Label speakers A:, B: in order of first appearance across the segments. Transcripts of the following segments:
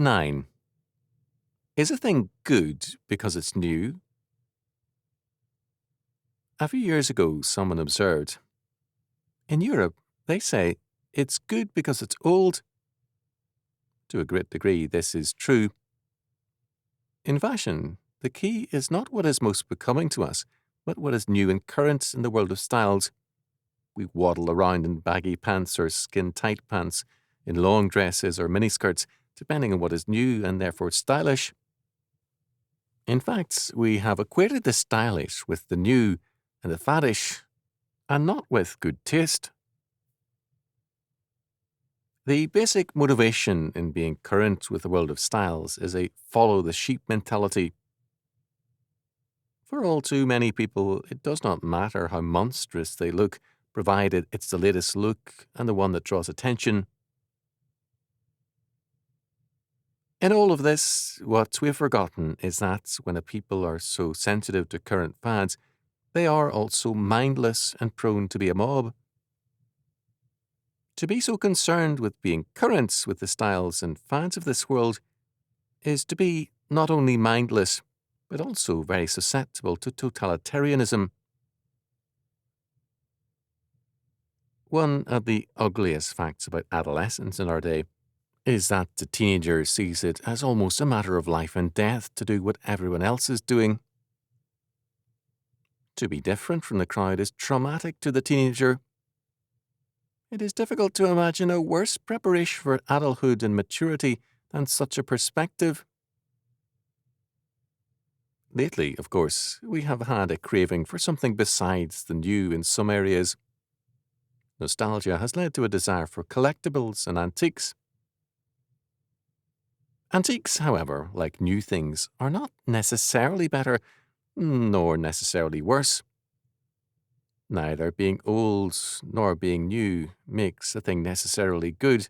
A: 9. Is a thing good because it's new? A few years ago, someone observed, in Europe, they say it's good because it's old. To a great degree, this is true. In fashion, the key is not what is most becoming to us, but what is new and current in the world of styles. We waddle around in baggy pants or skin-tight pants, in long dresses or miniskirts, depending on what is new and therefore stylish. In fact, we have equated the stylish with the new and the faddish, and not with good taste. The basic motivation in being current with the world of styles is a follow-the-sheep mentality. For all too many people, it does not matter how monstrous they look, provided it's the latest look and the one that draws attention. In all of this, what we've forgotten is that when a people are so sensitive to current fads, they are also mindless and prone to be a mob. To be so concerned with being current with the styles and fads of this world is to be not only mindless, but also very susceptible to totalitarianism. One of the ugliest facts about adolescence in our day is that the teenager sees it as almost a matter of life and death to do what everyone else is doing. To be different from the crowd is traumatic to the teenager. It is difficult to imagine a worse preparation for adulthood and maturity than such a perspective. Lately, of course, we have had a craving for something besides the new in some areas. Nostalgia has led to a desire for collectibles and antiques. Antiques, however, like new things, are not necessarily better, nor necessarily worse. Neither being old nor being new makes a thing necessarily good.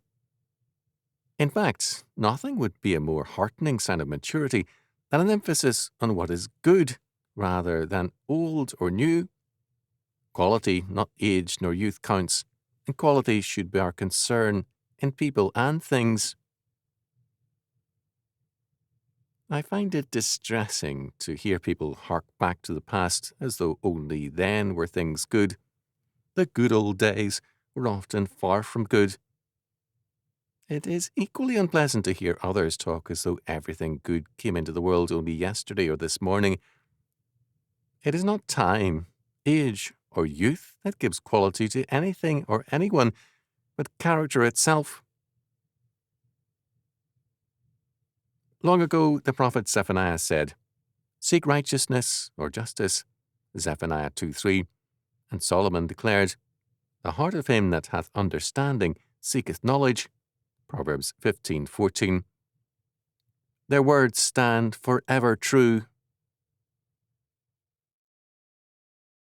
A: In fact, nothing would be a more heartening sign of maturity than an emphasis on what is good rather than old or new. Quality, not age nor youth, counts, and quality should be our concern in people and things. I find it distressing to hear people hark back to the past as though only then were things good. The good old days were often far from good. It is equally unpleasant to hear others talk as though everything good came into the world only yesterday or this morning. It is not time, age, or youth that gives quality to anything or anyone, but character itself. Long ago, the prophet Zephaniah said, "Seek righteousness or justice," Zephaniah 2:3, and Solomon declared, "The heart of him that hath understanding seeketh knowledge," Proverbs 15:14. Their words stand forever true.